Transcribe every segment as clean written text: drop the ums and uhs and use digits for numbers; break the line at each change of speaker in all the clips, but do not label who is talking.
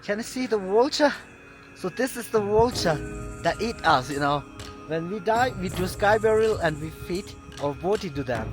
Can you see the vulture? So this is the vulture that eat us, When we die, we do sky burial and we feed our body to them.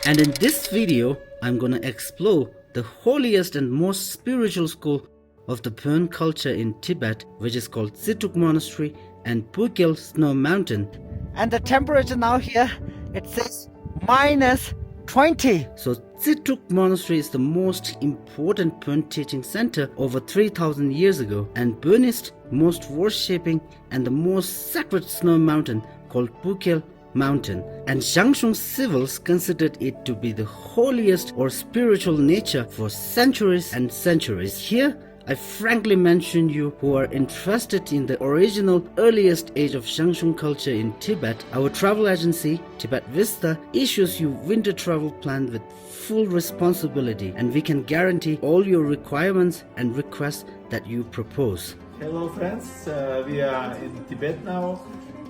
And in this video, I'm gonna explore the holiest and most spiritual school of the Burn culture in Tibet, which is called Tseduk Monastery and Pugyal Snow Mountain. And the temperature now here, it says -20. So Zizhu Monastery is the most important Burn teaching center over 3000 years ago, and Buddhist most worshipping and the most sacred snow mountain called Pugyal Mountain, and Xiangshung civils considered it to be the holiest or spiritual nature for centuries and centuries. Here I frankly mention you who are interested in the original earliest age of Xiangshung culture in Tibet. Our travel agency, Tibet Vista, issues you winter travel plan with full responsibility, and we can guarantee all your requirements and requests that you propose.
Hello friends, we are in Tibet now,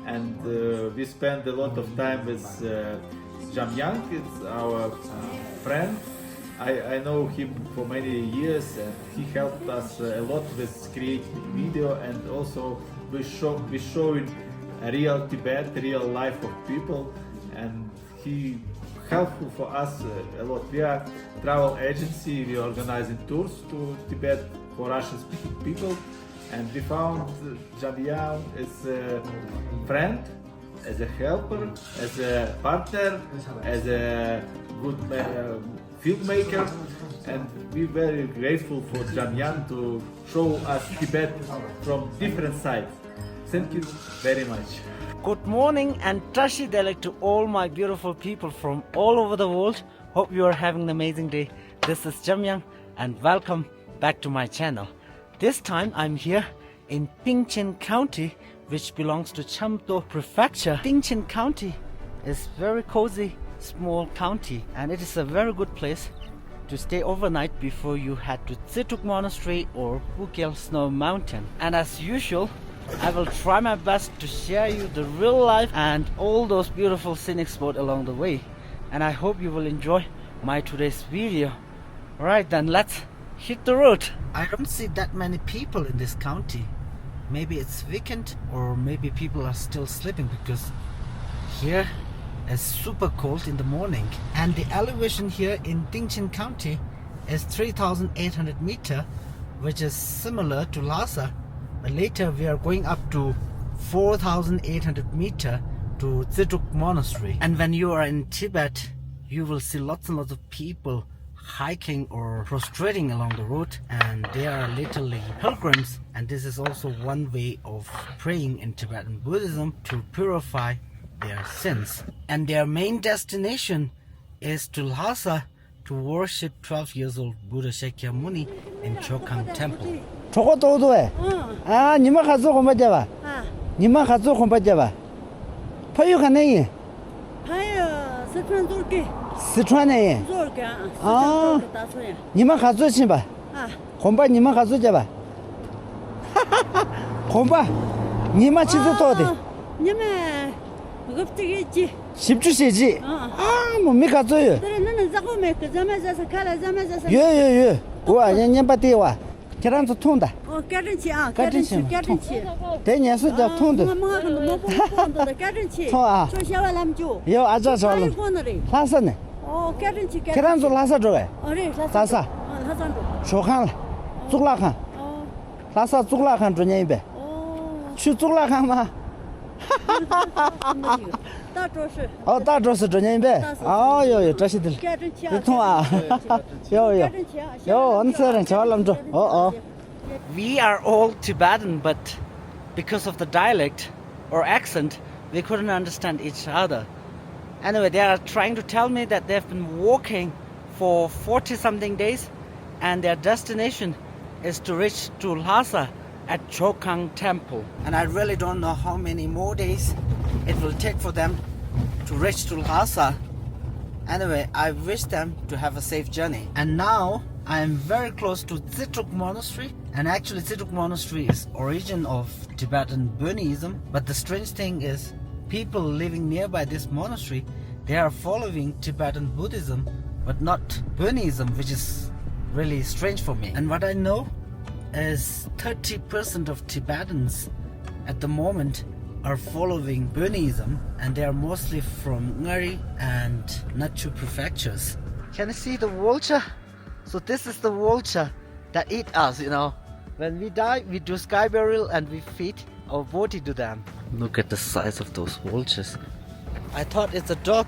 and we spend a lot of time with Jamyang. It's our friend. I know him for many years, and he helped us a lot with creating video, and also we showing a real Tibet, real life of people, and he helpful for us a lot. We are travel agency. We are organizing tours to Tibet for Russian speaking people, and we found Jamyang as a friend, as a helper, as a partner, as a good filmmaker, and we're very grateful for Jamyang to show us Tibet from different sides. Thank you very much.
Good morning and Tashi Delek to all my beautiful people from all over the world. Hope you are having an amazing day. This is Jamyang and welcome back to my channel. This time I'm here in Tengchen County, which belongs to Chamdo Prefecture. Tengchen County is very cozy, small county, and it is a very good place to stay overnight before you head to Tseduk Monastery or Pugyal Snow Mountain. And as usual, I will try my best to share you the real life and all those beautiful scenic spots along the way. And I hope you will enjoy my today's video. Alright, then let's hit the road. I don't see that many people in this county. Maybe it's weekend, or maybe people are still sleeping, because here is super cold in the morning. And the elevation here in Tengchen County is 3,800 meters, which is similar to Lhasa. But later we are going up to 4,800 meters to Zizhu Monastery. And when you are in Tibet, you will see lots and lots of people hiking or prostrating along the road, and they are literally pilgrims. And this is also one way of praying in Tibetan Buddhism, to purify their sins. And their main destination is to Lhasa to worship 12 years old Buddha Shakyamuni in Tengchen Temple. 저것도 해. 아, 니만 가서 공부 잡아. 니만 가서 공부 잡아. 파유 가네.
파유 스트란 돌게.
스트란에.
돌게.
아. 니만 가서 치 봐. 공부 니만 가서 잡아. 공부 니만 진짜 떠대
님의 급되겠지.
10주시지 뭐 미가 줘요
그래 너는 자고매 그 자마자서 가라 자마자서.
예예예 와 년년바디와 계란도 통다
깨른치 아
깨른치
깨른치.
대년수 자 통도
뭐가 뭐 본다 깨른치.
통아
저 샤와 남주.
요 아자 저는
오늘이.
라사네
깨른치 깨.
계란도 라사 줘요
어리
라사
라산도.
쇼칸 쭉拉看 라사 쭉拉看 주년이배去쭉拉看吗
大桌是
大桌是주년이배 아요 자식들 통아 요요 요 언사는 저람 줘 We are all Tibetan, but because of the dialect or accent, we couldn't understand each other. Anyway, they are trying to tell me that they've been walking for 40-something days, and their destination is to reach to Lhasa at Tengchen Temple. And I really don't know how many more days it will take for them to reach to Lhasa. Anyway, I wish them to have a safe journey. And now I am very close to Zizhu Monastery. And actually Tseduk Monastery is origin of Tibetan Buddhism. But the strange thing is, people living nearby this monastery, they are following Tibetan Buddhism, but not Buddhism, which is really strange for me. And what I know is 30% of Tibetans at the moment are following Buddhism, and they are mostly from Ngari and Nachu prefectures. Can you see the vulture? So this is the vulture that eat us, you know. When we die, we do sky burial and we feed our body to them. Look at the size of those vultures. I thought it's a dog,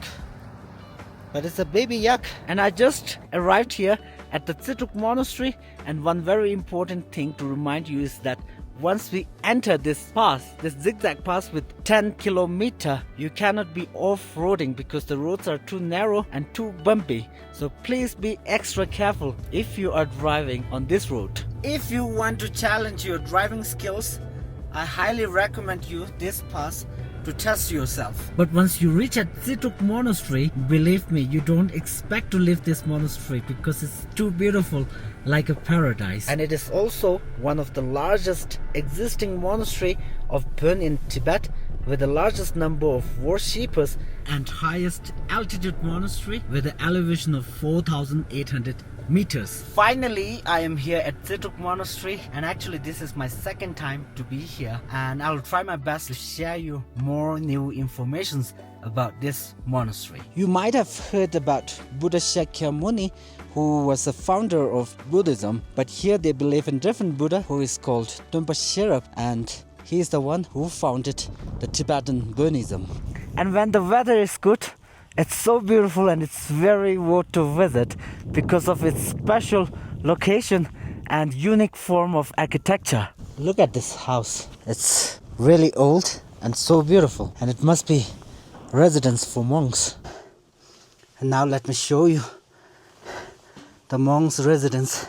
but it's a baby yak. And I just arrived here at the Tseduk Monastery, and one very important thing to remind you is that once we enter this pass, this zigzag pass with 10 kilometer, you cannot be off-roading because the roads are too narrow and too bumpy. So please be extra careful if you are driving on this road. If you want to challenge your driving skills, I highly recommend you this pass to test yourself. But once you reach at Zizhu Monastery, believe me, you don't expect to leave this monastery because it's too beautiful, like a paradise. And it is also one of the largest existing monastery of Burn in Tibet, with the largest number of worshippers and highest altitude monastery with an elevation of 4,800 meters. Finally, I am here at Tseduk Monastery, and actually this is my second time to be here, and I'll try my best to share you more new informations about this monastery. You might have heard about Buddha Shakyamuni, who was the founder of Buddhism, but here they believe in different Buddha who is called Trungpa, and he is the one who founded the Tibetan Buddhism. And when the weather is good, it's so beautiful and it's very worth to visit because of its special location and unique form of architecture. Look at this house. It's really old and so beautiful, and it must be residence for monks. And now let me show you the monks' residence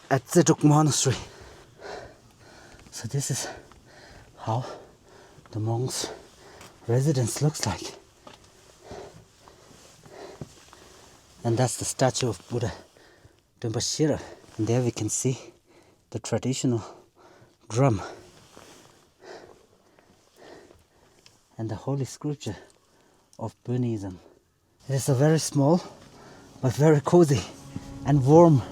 at Tseduk Monastery. So this is how the monks' residence looks like. And that's the statue of Buddha Trungpa. And there we can see the traditional drum and the holy scripture of Buddhism. It is a very small but very cozy and warm.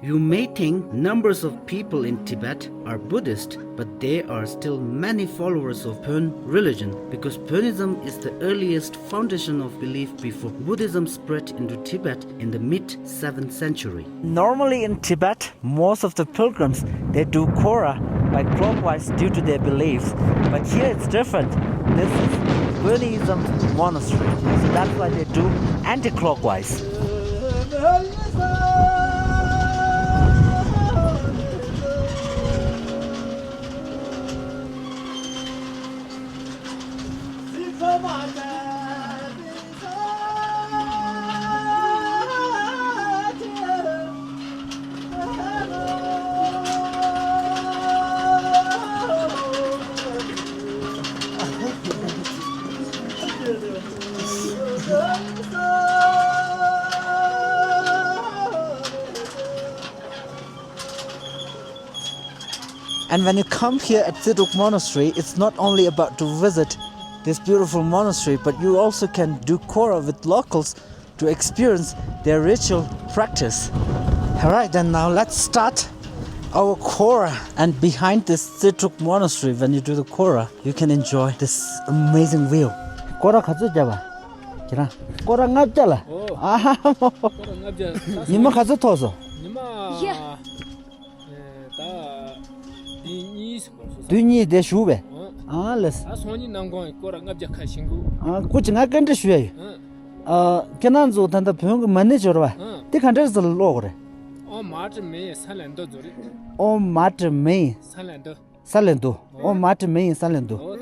You may think numbers of people in Tibet are Buddhist, but there are still many followers of Burn religion, because Burnism is the earliest foundation of belief before Buddhism spread into Tibet in the mid-7th century. Normally in Tibet, most of the pilgrims, they do Kora by clockwise due to their beliefs, but here it's different. This is Burnism monastery, so that's why they do anti-clockwise. And when you come here at Tseduk Monastery, it's not only about to visit this beautiful monastery, but you also can do Kora with locals to experience their ritual practice. Alright, then now let's start our Kora. And behind this Zizhu Monastery, when you do the Kora, you can enjoy this amazing view. Kora 가져 잡아. 그래. Kora ngap잖아. 아, 니마 가져 터서.
니마
뒤니 대슈베. 아, 레스.
아 손이 난공 꼬라 ngapja 카싱구.
아, 고증아 근데 쉬어요. 걔난조 단다 병 매니저로 봐. 네 칸데서 로그래.
마트메 살렌도 조리.
마트메
살렌도.
살렌도. 마트메 살렌도.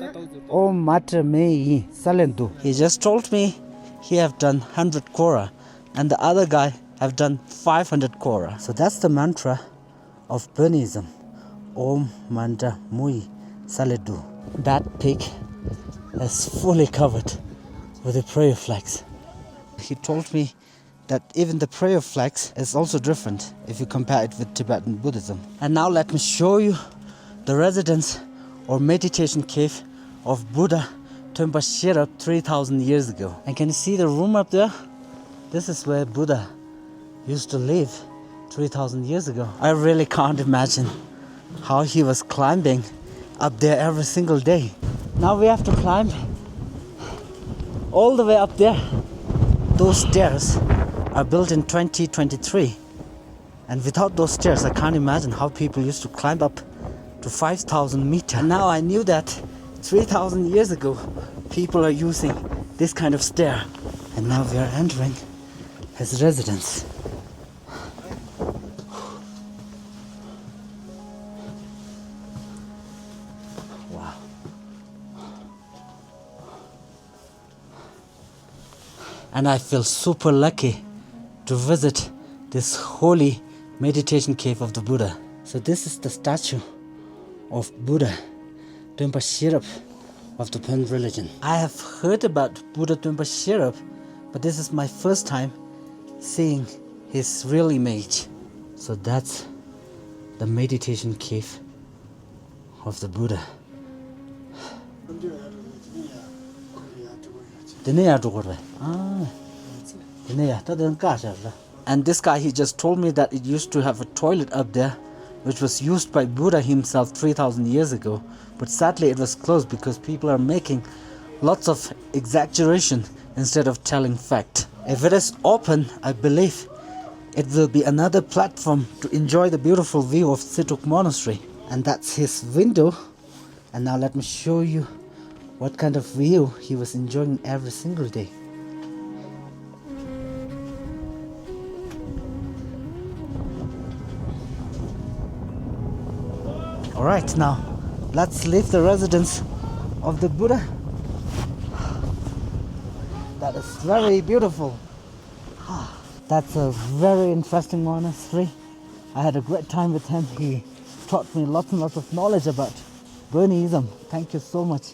마트메 살렌도. He just told me he have done 100 Kora and the other guy have done 500 Kora. So that's the mantra of Buddhism. Om Manda Mui Saledu. That peak is fully covered with the prayer flags. He told me that even the prayer flags is also different if you compare it with Tibetan Buddhism. And now let me show you the residence or meditation cave of Buddha Trungpa Sherpa 3000 years ago. And can you see the room up there? This is where Buddha used to live 3000 years ago. I really can't imagine how he was climbing up there every single day. Now we have to climb all the way up there. Those stairs are built in 2023, and without those stairs I can't imagine how people used to climb up to 5,000 meters. And now I knew that 3,000 years ago people are using this kind of stair, and now we are entering his residence. Wow. And I feel super lucky to visit this holy meditation cave of the Buddha. So this is the statue of Buddha Trungpa Sherpa of the Pen religion. I have heard about Buddha Trungpa Sherpa, but this is my first time seeing his real image. So that's the meditation cave of the Buddha. And this guy, he just told me that it used to have a toilet up there, which was used by Buddha himself 3000 years ago. But sadly it was closed because people are making lots of exaggeration instead of telling fact. If it is open, I believe it will be another platform to enjoy the beautiful view of Tseduk Monastery. And that's his window. And now let me show you what kind of view he was enjoying every single day. Alright, now let's leave the residence of the Buddha. That is very beautiful. That's a very interesting monastery. I had a great time with him. He taught me lots and lots of knowledge about Buddhism. Thank you so much.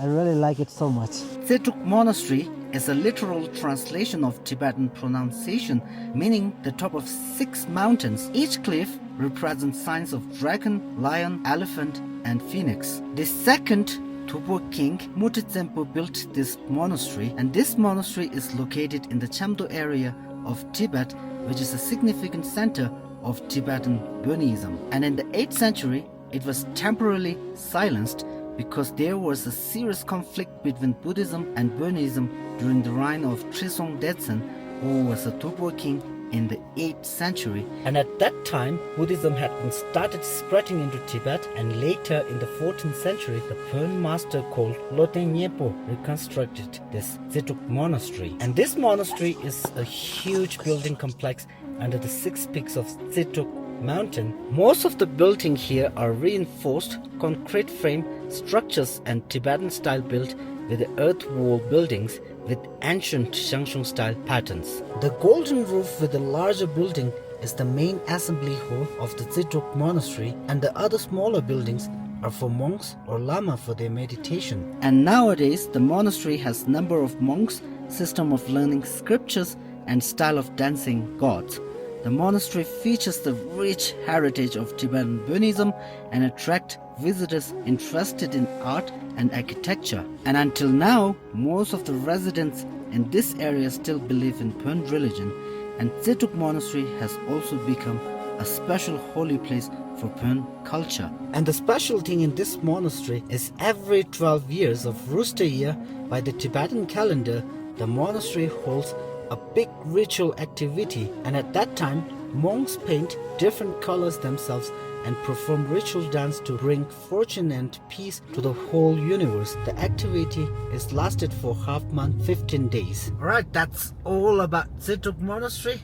I really like it so much. Tseduk Monastery is a literal translation of Tibetan pronunciation, meaning the top of 6 mountains. Each cliff represents signs of dragon, lion, elephant, and phoenix. The second Tupo king, Mutitsempo, built this monastery, and this monastery is located in the Chamdo area of Tibet, which is a significant center of Tibetan Buddhism. And in the 8th century, it was temporarily silenced because there was a serious conflict between Buddhism and Buddhism during the reign of Trisong Detsen, who was a Tupo king in the 8th century. And at that time, Buddhism had been started spreading into Tibet, and later in the 14th century, the Pern master called Lote Nyepo reconstructed this Tseduk monastery. And this monastery is a huge building complex under the 6 peaks of Tseduk mountain. Most of the building here are reinforced concrete frame structures and Tibetan style built with the earth wall buildings with ancient Xiangshung style patterns. The golden roof with the larger building is the main assembly hall of the Zizhu monastery, and the other smaller buildings are for monks or lama for their meditation. And nowadays the monastery has number of monks, system of learning scriptures, and style of dancing gods. The monastery features the rich heritage of Tibetan Buddhism and attract visitors interested in art and architecture. And until now, most of the residents in this area still believe in Pön religion, and Tseduk Monastery has also become a special holy place for Pön culture. And the special thing in this monastery is every 12 years of rooster year by the Tibetan calendar, the monastery holds a big ritual activity, and at that time monks paint different colors themselves and perform ritual dance to bring fortune and peace to the whole universe. The activity is lasted for half month, 15 days. Alright, that's all about Zizhu Monastery.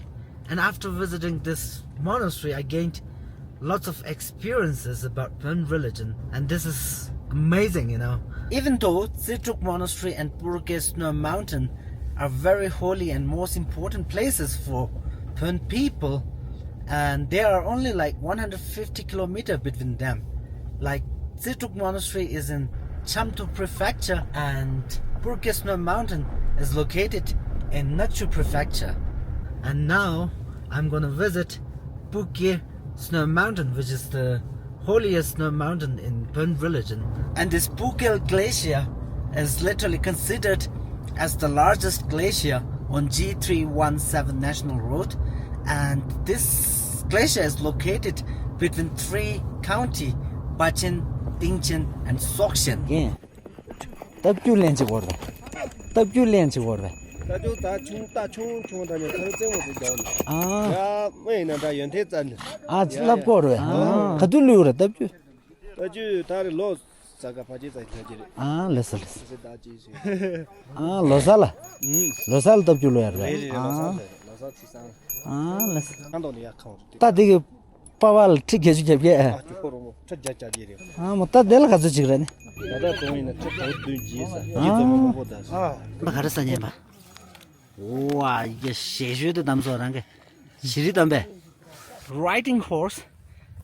And after visiting this monastery, I gained lots of experiences about Pön religion, and this is amazing, you know. Even though Zizhu Monastery and Pugyal Mountain are very holy and most important places for Pön people, and there are only like 150 kilometers between them. Like Zizhu Monastery is in Chamtu Prefecture and Pugyal Mountain is located in Nachu Prefecture. And now I'm gonna visit Pugyal Snow Mountain, which is the holiest snow mountain in Pön religion. And this Pugyal glacier is literally considered as the largest glacier on G317 National Road, and this glacier is located between 3 counties, Bachin, Tengchen and Sokshen. Yeah. Tabju lenchi gorda. Tabju lenchi gorda. Lab gorda. Kadulu tabju. Listen. Losala. Losal tabju loyarda. Tadi pawal tige jige. Mutta del kazu jigrani. Makarasanya ba. Wow, ye sheshu de damso range. Shiri dambe. Riding horse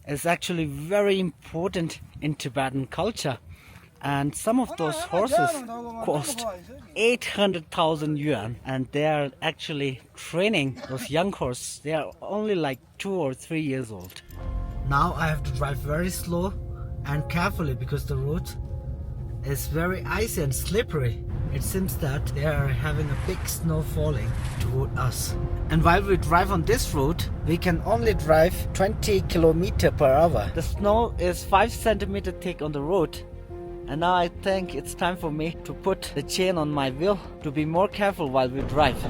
is actually very important in Tibetan culture, and some of those horses cost 800,000 yuan, and they are actually training those young horses. They are only like 2 or 3 years old. Now I have to drive very slow and carefully because the road is very icy and slippery. It seems that they are having a big snow falling toward us. And while we drive on this road, we can only drive 20 km per hour. The snow is 5 centimeters thick on the road. And now I think it's time for me to put the chain on my wheel to be more careful while we drive.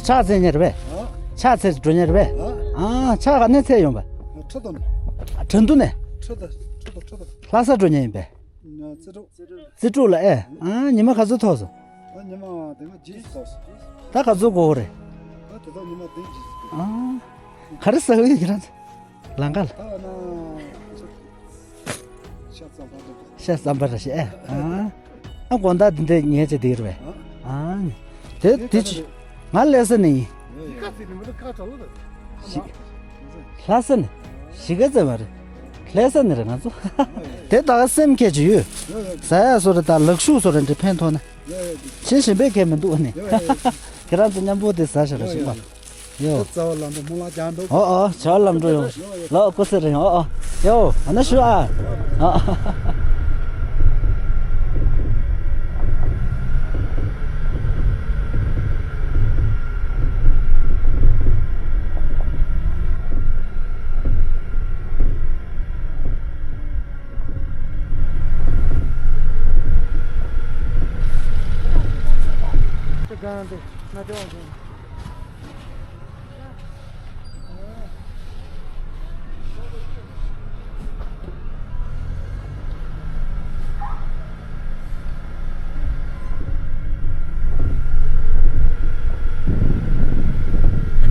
차 세냐르베 차세 드냐르베 차가 내세 용바 전두네 라사 드냐임베 지주라 니마 가서 토서 다 가지고 오래 가르서 왜 그런 랑갈 샤삼바라시 권다 근데 니에제 되르베 대지 말레서니 클래스는 시가자 말 클래스는 나서 대다가 셈케지 사야서다 럭슈서는 펜토나 신신백에면 도네 그런데 냠보데 사셔라 싶어 요 잘람도 러 코스를 요 하나슈아 And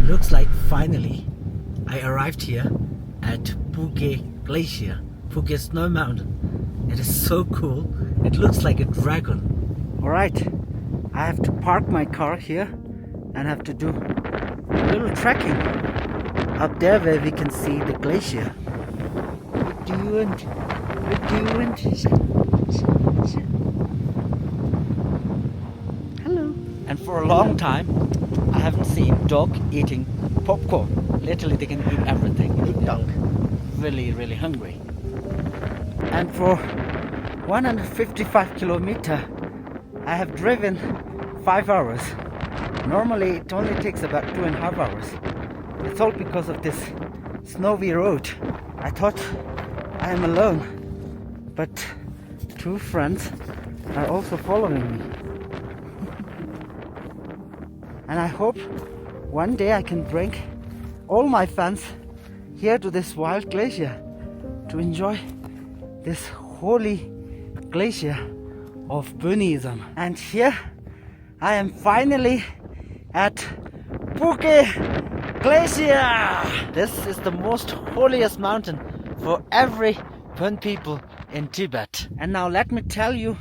looks like finally I arrived here at Pugyal Glacier, Pugyal Snow Mountain. It is so cool. It looks like a dragon. Alright, I have to park my car here and have to do a little trekking up there where we can see the glacier. Hello. And for a long time I haven't seen dog eating popcorn. Literally they can eat everything. Big dog. Really hungry. And for 155 kilometers I have driven 5 hours. Normally it only takes about 2.5 hours. It's all because of this snowy road. I thought I am alone, but 2 friends are also following me. And I hope one day I can bring all my fans here to this wild glacier to enjoy this holy glacier of Buddhism. And here I am finally at Pugyal Glacier. This is the most holiest mountain for every Bön people in Tibet. And now let me tell you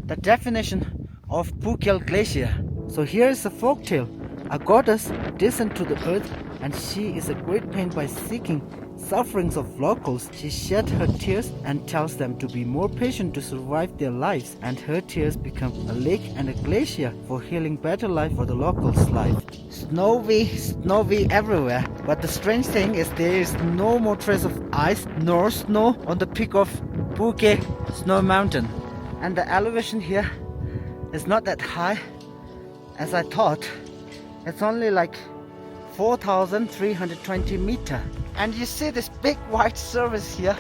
the definition of Pugyal Glacier. So here is a folktale. A goddess descended to the earth, and she is a great pain by seeking sufferings of locals. She shed her tears and tells them to be more patient to survive their lives, and her tears become a lake and a glacier for healing better life for the locals' life. Snowy everywhere, but the strange thing is there is no more trace of ice nor snow on the peak of Pugyal Snow Mountain, and the elevation here is not that high as I thought. It's only like 4,320 meters. And you see this big white surface here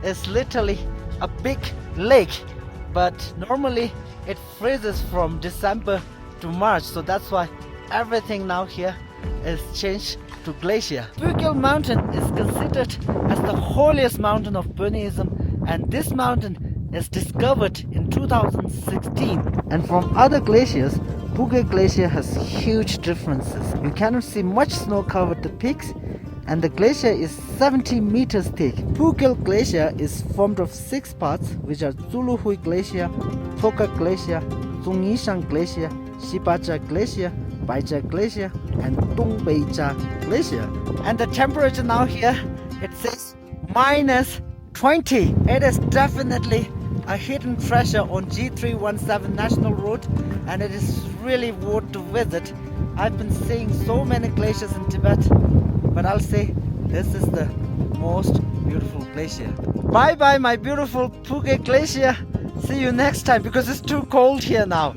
is literally a big lake, but normally it freezes from December to March, so that's why everything now here is changed to glacier. Pugyal Mountain is considered as the holiest mountain of Buddhism, and this mountain is discovered in 2016. And from other glaciers, Pugyal Glacier has huge differences. You cannot see much snow covered the peaks, and the glacier is 70 meters thick. Pugyal Glacier is formed of 6 parts, which are Zuluhui Glacier, Toka Glacier, Zungishan Glacier, Shibaja Glacier, Baija Glacier, and Dongbeija Glacier. And the temperature now here, it says -20. It is definitely a hidden treasure on G317 National Road, and it is really worth to visit. I've been seeing so many glaciers in Tibet, but I'll say this is the most beautiful glacier. Bye bye my beautiful Pugyal Glacier. See you next time, because it's too cold here now.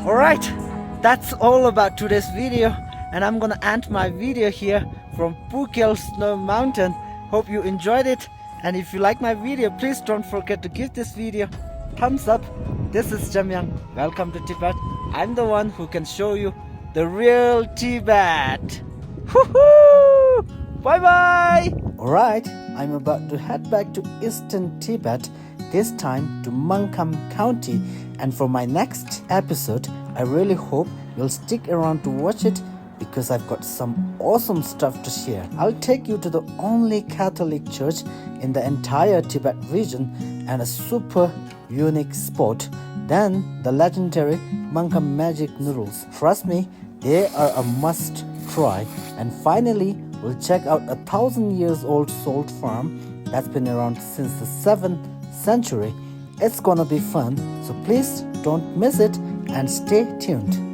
Alright, that's all about today's video, and I'm gonna end my video here from Pugyal Snow Mountain. Hope you enjoyed it, and if you like my video, please don't forget to give this video thumbs up. This is Jamyang. Welcome to Tibet. I'm the one who can show you the real Tibet. Woohoo! Bye bye! Alright, I'm about to head back to eastern Tibet, this time to Kham County. And for my next episode, I really hope you'll stick around to watch it because I've got some awesome stuff to share. I'll take you to the only Catholic church in the entire Tibet region and a super unique spot. Then the legendary Manka magic noodles. Trust me, they are a must try. And finally, we'll check out a 1,000 years old salt farm that's been around since the 7th century. It's gonna be fun, so please don't miss it and stay tuned.